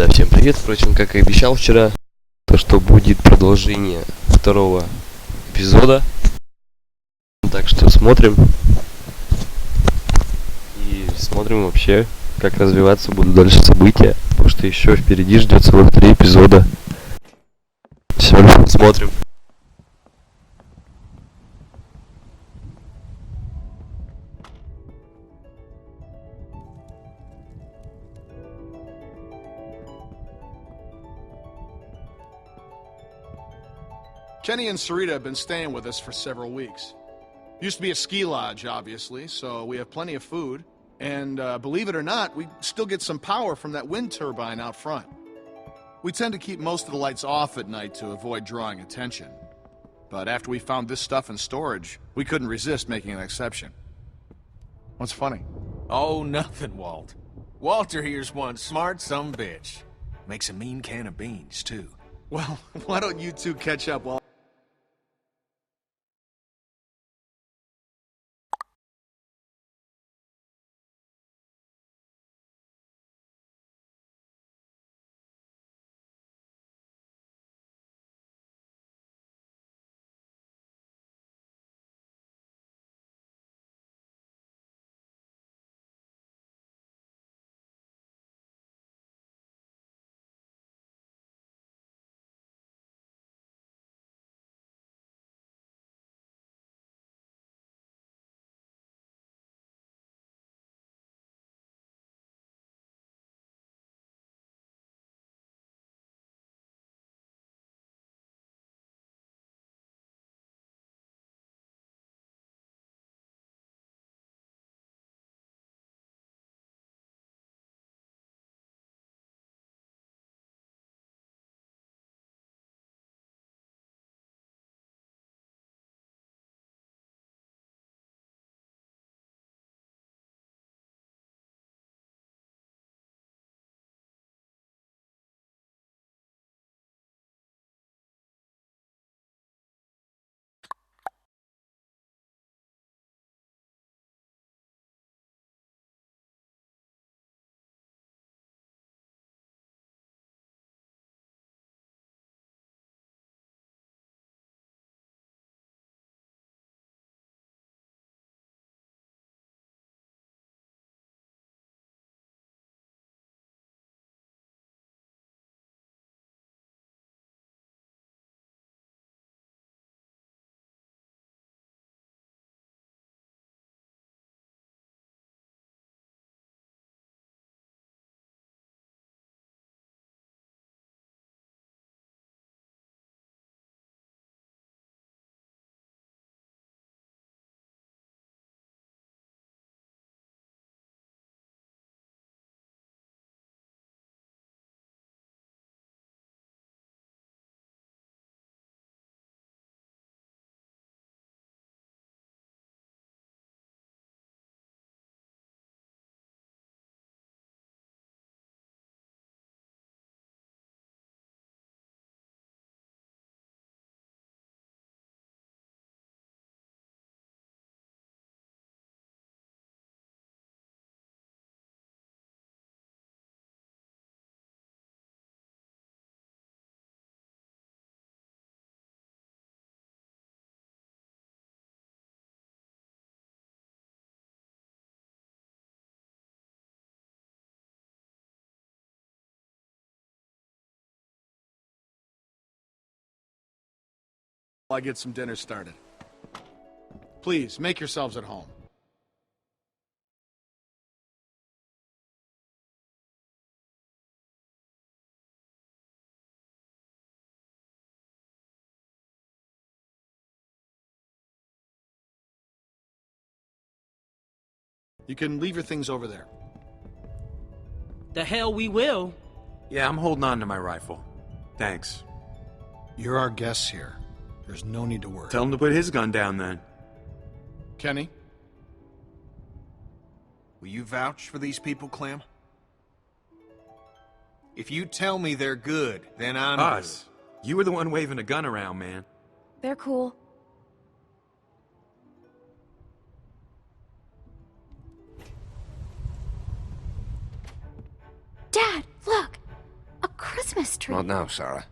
Да, всем привет. Впрочем, как и обещал вчера, то что будет продолжение второго эпизода. Так что смотрим. И смотрим вообще, как развиваться будут дальше события. Потому что еще впереди ждет целых 3 эпизода. Все, смотрим. Kenny and Sarita have been staying with us for several weeks. Used to be a ski lodge, obviously, so we have plenty of food. And believe it or not, we still get some power from that wind turbine out front. We tend to keep most of the lights off at night to avoid drawing attention. But after we found this stuff in storage, we couldn't resist making an exception. What's funny? Oh, nothing, Walt. Walter here's one smart sumbitch. Makes a mean can of beans, too. Well, why don't you two catch up while... I get some dinner started. Please, make yourselves at home. You can leave your things over there. The hell we will. Yeah, I'm holding on to my rifle. Thanks. You're our guests here. There's no need to worry. Tell him to put his gun down, then. Kenny? Will you vouch for these people, Clem? If you tell me they're good, then I'm Us. You were the one waving a gun around, man. They're cool. Dad, look! Christmas tree. Not now, Sarah.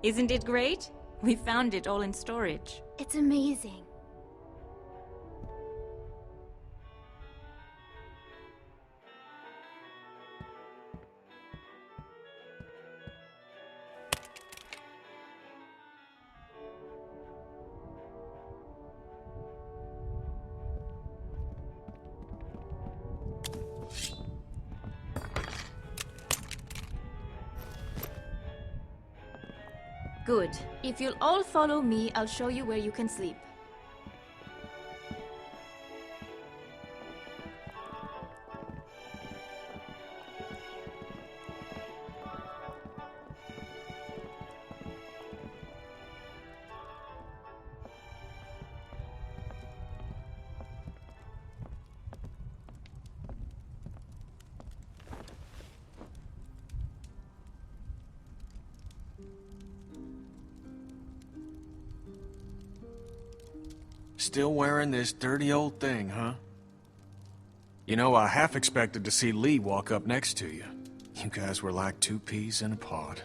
Isn't it great? We found it all in storage. It's amazing. Good. If you'll all follow me, I'll show you where you can sleep. Still wearing this dirty old thing, huh? You know, I half expected to see Lee walk up next to you. You guys were like two peas in a pod.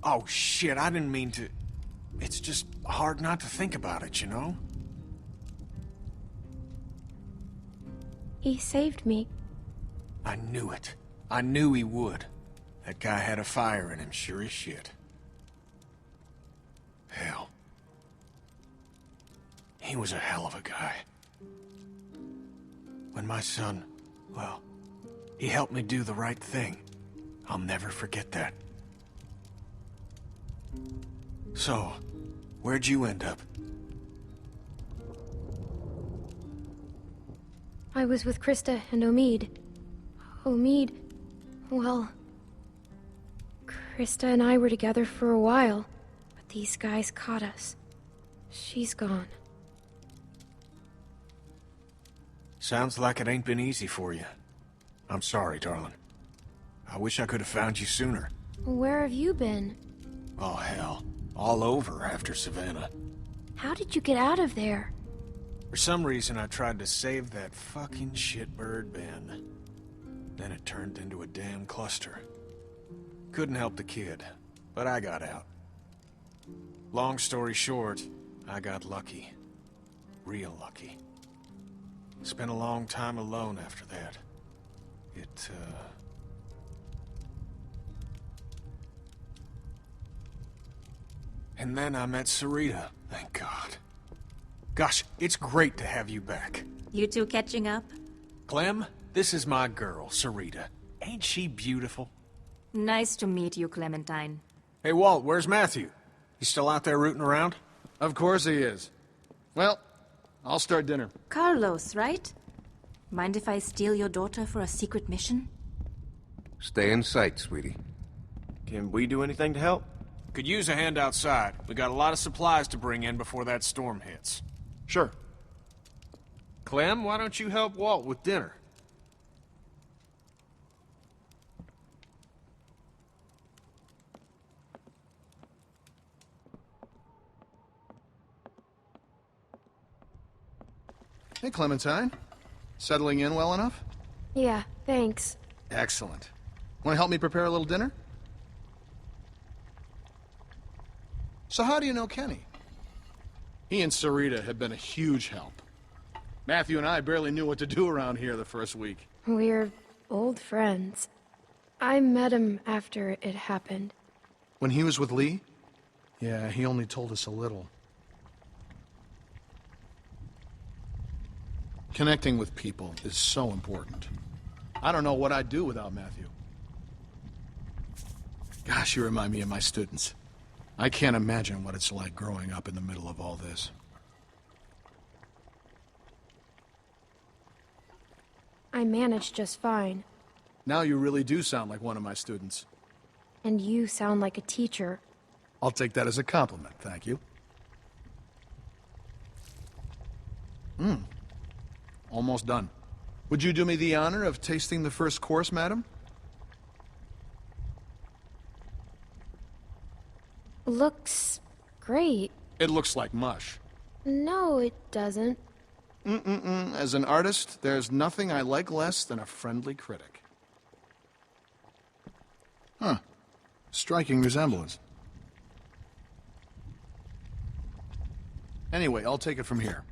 Oh, shit, I didn't mean to... It's just hard not to think about it, you know? He saved me. I knew it. I knew he would. That guy had a fire in him, sure as shit. Hell. He was a hell of a guy. When my son, well, he helped me do the right thing. I'll never forget that. So, where'd you end up? I was with Krista and Omid. Omid, well... Krista and I were together for a while, but these guys caught us. She's gone. Sounds like it ain't been easy for you. I'm sorry, darling. I wish I could have found you sooner. Where have you been? Oh, hell. All over after Savannah. How did you get out of there? For some reason, I tried to save that fucking shitbird Ben. Then it turned into a damn cluster. Couldn't help the kid, but I got out. Long story short, I got lucky. Real lucky. Spent a long time alone after that. And then I met Sarita, thank God. Gosh, it's great to have you back. You two catching up? Clem, this is my girl, Sarita. Ain't she beautiful? Nice to meet you, Clementine. Hey, Walt, where's Matthew? He's still out there rooting around? Of course he is. Well, I'll start dinner. Carlos, right? Mind if I steal your daughter for a secret mission? Stay in sight, sweetie. Can we do anything to help? Could use a hand outside. We got a lot of supplies to bring in before that storm hits. Sure. Clem, why don't you help Walt with dinner? Hey, Clementine. Settling in well enough? Yeah, thanks. Excellent. Want to help me prepare a little dinner? So how do you know Kenny? He and Sarita have been a huge help. Matthew and I barely knew what to do around here the first week. We're old friends. I met him after it happened. When he was with Lee? Yeah, he only told us a little. Connecting with people is so important. I don't know what I'd do without Matthew. Gosh, you remind me of my students. I can't imagine what it's like growing up in the middle of all this. I managed just fine. Now you really do sound like one of my students. And you sound like a teacher. I'll take that as a compliment, thank you. Almost done. Would you do me the honor of tasting the first course, madam? Looks great. It looks like mush. No, it doesn't. As an artist, there's nothing I like less than a friendly critic. Huh. Striking resemblance. Anyway, I'll take it from here.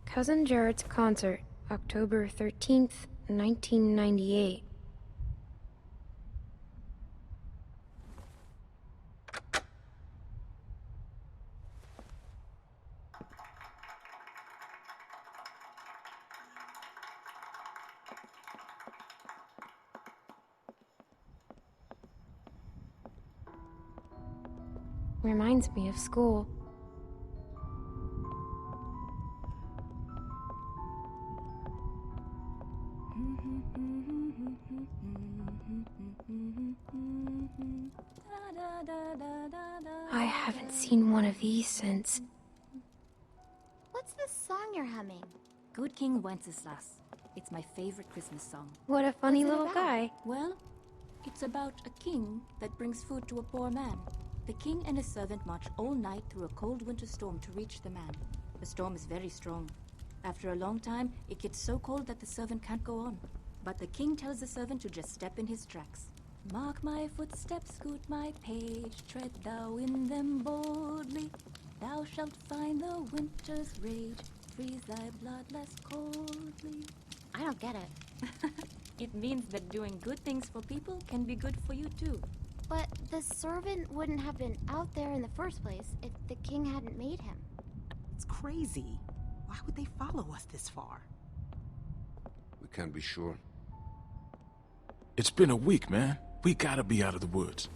Cousin Jared's concert, October 13th, 1998. Reminds me of school. I haven't seen one of these since... What's this song you're humming? Good King Wenceslas. It's my favorite Christmas song. What a funny What's it little about? guy. Well, it's about a king that brings food to a poor man. The king and his servant march all night through a cold winter storm to reach the man. The storm is very strong. After a long time, it gets so cold that the servant can't go on. But the king tells the servant to just step in his tracks. Mark my footsteps, scoot my page, tread thou in them boldly. Thou shalt find the winter's rage, freeze thy blood less coldly. I don't get it. It means that doing good things for people can be good for you too. But the servant wouldn't have been out there in the first place if the king hadn't made him. It's crazy. Why would they follow us this far? We can't be sure. It's been a week, man. We gotta be out of the woods.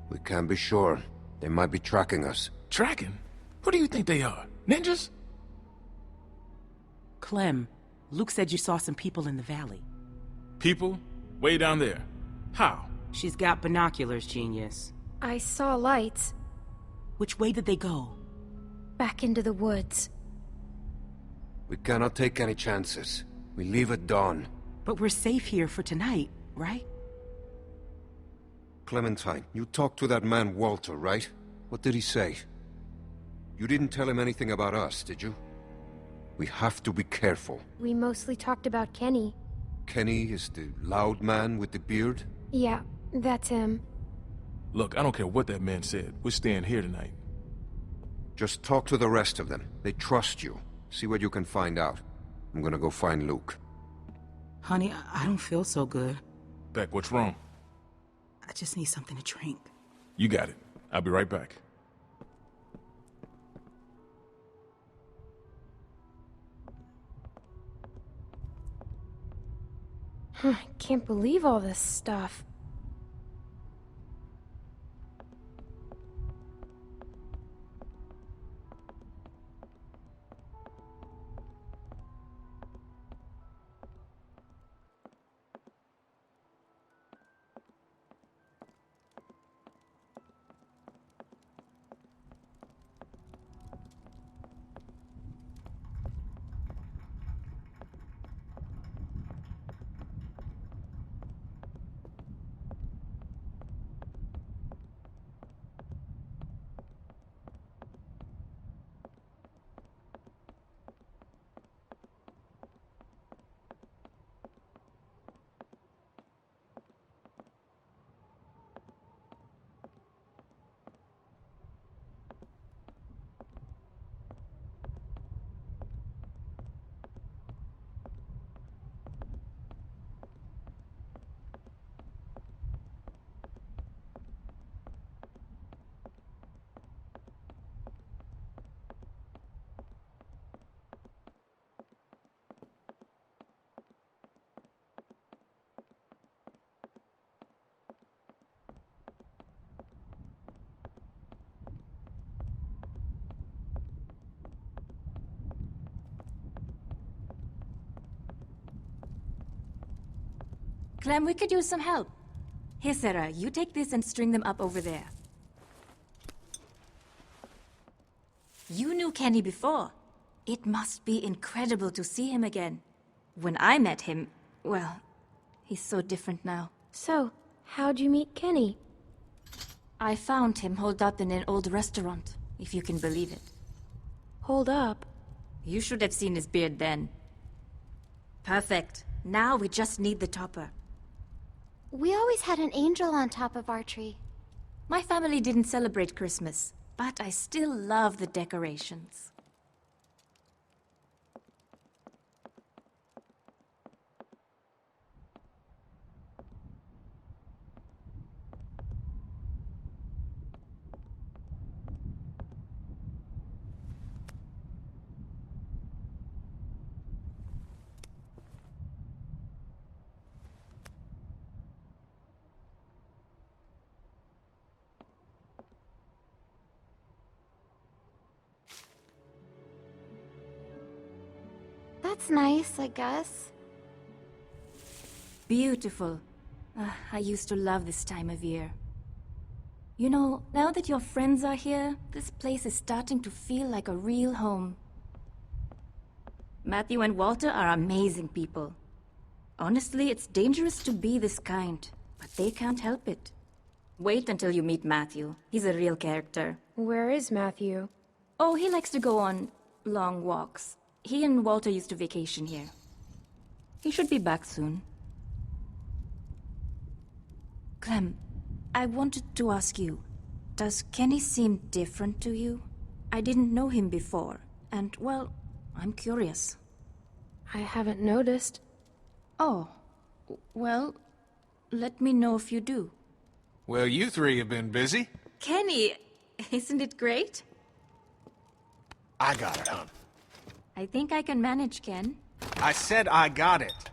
We can't be sure. They might be tracking us. Tracking? Who do you think they are? Ninjas? Clem, Luke said you saw some people in the valley. People? Way down there. How? She's got binoculars, genius. I saw lights. Which way did they go? Back into the woods. We cannot take any chances. We leave at dawn. But we're safe here for tonight, right? Clementine, you talked to that man Walter, right? What did he say? You didn't tell him anything about us, did you? We have to be careful. We mostly talked about Kenny. Kenny is the loud man with the beard? Yeah, that's him. Look, I don't care what that man said. We're staying here tonight. Just talk to the rest of them. They trust you. See what you can find out. I'm gonna go find Luke. Honey, I don't feel so good. Beck, what's wrong? I just need something to drink. You got it. I'll be right back. I can't believe all this stuff. Clem, we could use some help. Here, Sarah, you take this and string them up over there. you knew Kenny before. It must be incredible to see him again. When I met him, well, he's so different now. So, how'd you meet Kenny? I found him holed up in an old restaurant, if you can believe it. Hold up. You should have seen his beard then. Perfect. Now we just need the topper. We always had an angel on top of our tree. My family didn't celebrate Christmas, but I still love the decorations. That's nice, I guess. Beautiful. I used to love this time of year. You know, now that your friends are here, this place is starting to feel like a real home. Matthew and Walter are amazing people. Honestly, it's dangerous to be this kind, but they can't help it. Wait until you meet Matthew. He's a real character. Where is Matthew? Oh, he likes to go on long walks. He and Walter used to vacation here. He should be back soon. Clem, I wanted to ask you, does Kenny seem different to you? I didn't know him before, and, well, I'm curious. I haven't noticed. Oh, well, let me know if you do. Well, you three have been busy. Kenny, isn't it great? I got it, hon. I think I can manage, Ken. I said I got it.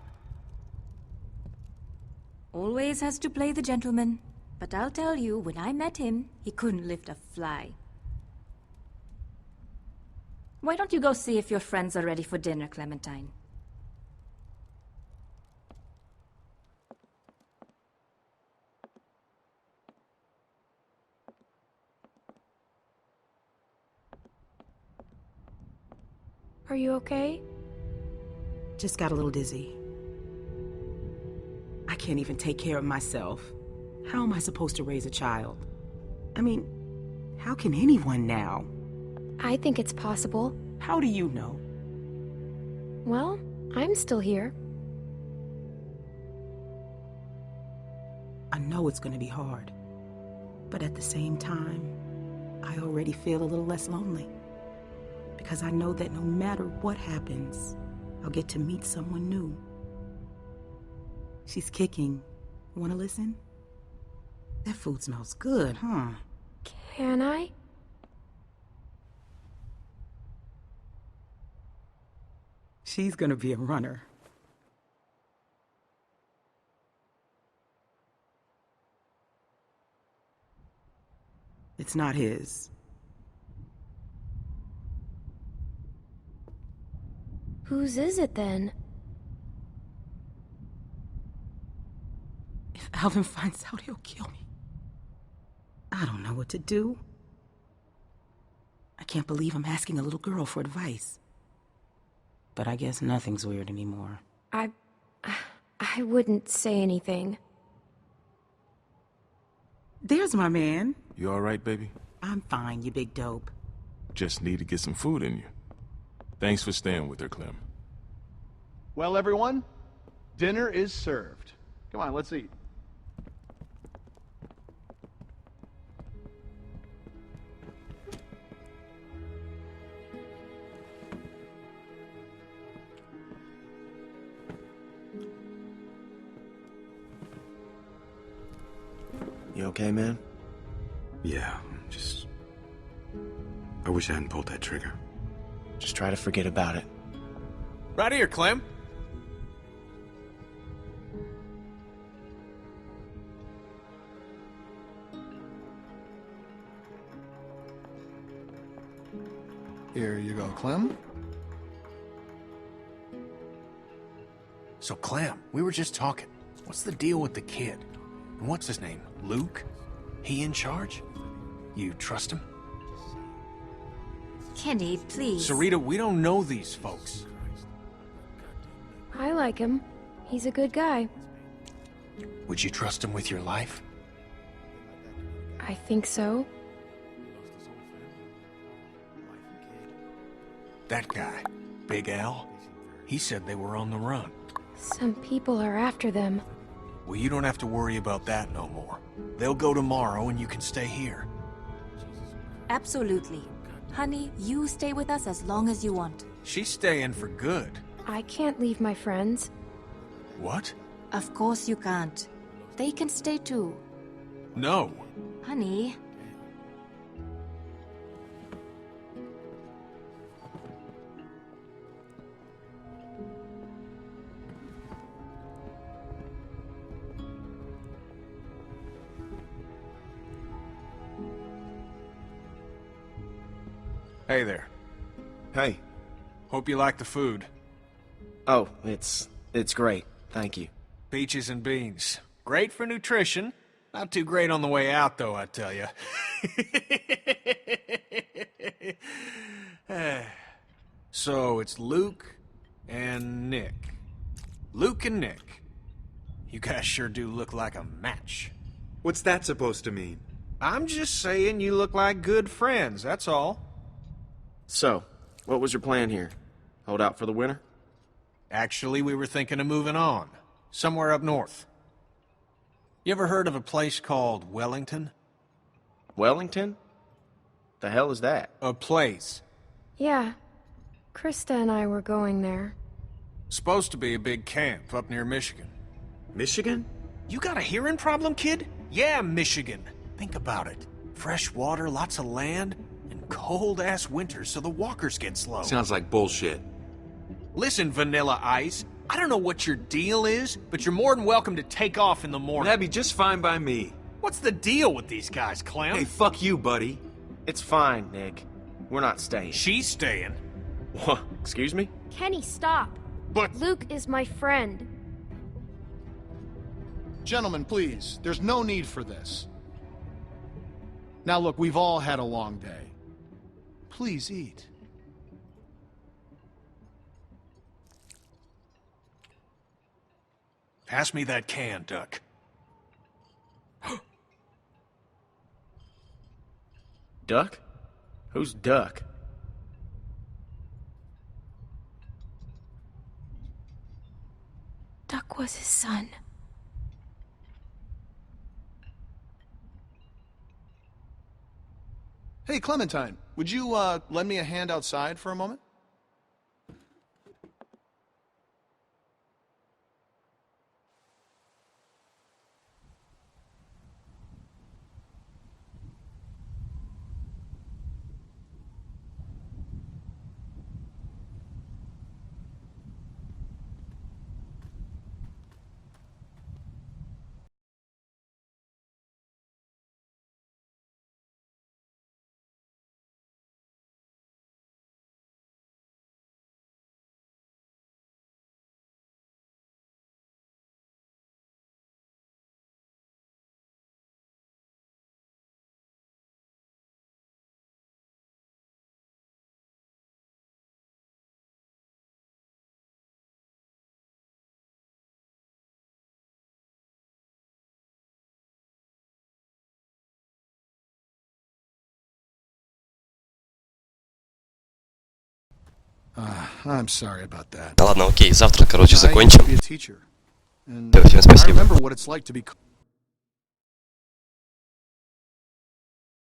Always has to play the gentleman. But I'll tell you, when I met him, he couldn't lift a fly. Why don't you go see if your friends are ready for dinner, Clementine? Are you okay? Just got a little dizzy. I can't even take care of myself. How am I supposed to raise a child? I mean, how can anyone now? I think it's possible. How do you know? Well, I'm still here. I know it's going to be hard. But at the same time, I already feel a little less lonely. Because I know that no matter what happens, I'll get to meet someone new. She's kicking. Wanna listen? That food smells good, huh? Can I? She's gonna be a runner. It's not his. Whose is it then? If Alvin finds out, he'll kill me. I don't know what to do. I can't believe I'm asking a little girl for advice. But I guess nothing's weird anymore. I wouldn't say anything. There's my man. You all right, baby? I'm fine, you big dope. Just need to get some food in you. Thanks for staying with her, Clem. Well, everyone, dinner is served. Come on, let's eat. You okay, man? Yeah, I wish I hadn't pulled that trigger. Just try to forget about it. Right here, Clem. Here you go, Clem. So, Clem, we were just talking. What's the deal with the kid? And what's his name? Luke? He in charge? You trust him? Kenny, please. Sarita, we don't know these folks. I like him. He's a good guy. Would you trust him with your life? I think so. That guy, Big Al, he said they were on the run. Some people are after them. Well, you don't have to worry about that no more. They'll go tomorrow and you can stay here. Absolutely. Honey, you stay with us as long as you want. She's staying for good. I can't leave my friends. What? Of course you can't. They can stay too. No. Honey. Hey there. Hey. Hope you like the food. Oh, it's great. Thank you. Peaches and beans. Great for nutrition. Not too great on the way out, though, I tell you. So, it's Luke and Nick. Luke and Nick. You guys sure do look like a match. What's that supposed to mean? I'm just saying you look like good friends, that's all. So, what was your plan here? Hold out for the winter? Actually, we were thinking of moving on. Somewhere up north. You ever heard of a place called Wellington? Wellington? The hell is that? A place. Yeah. Krista and I were going there. Supposed to be a big camp up near Michigan. Michigan? You got a hearing problem, kid? Yeah, Michigan. Think about it. Fresh water, lots of land, and cold-ass winters so the walkers get slow. Sounds like bullshit. Listen, Vanilla Ice, I don't know what your deal is, but you're more than welcome to take off in the morning. That'd be just fine by me. What's the deal with these guys, Clem? Hey, fuck you, buddy. It's fine, Nick. We're not staying. She's staying. What? Excuse me? Kenny, stop! But... Luke is my friend. Gentlemen, please, there's no need for this. Now look, we've all had a long day. Please eat. Pass me that can, Duck. Duck? Who's Duck? Duck was his son. Hey, Clementine, would you, lend me a hand outside for a moment? I'm sorry about that. Да ладно, окей, завтра, короче, I used to закончим. be a teacher, and Всем I спасибо. remember what it's like to be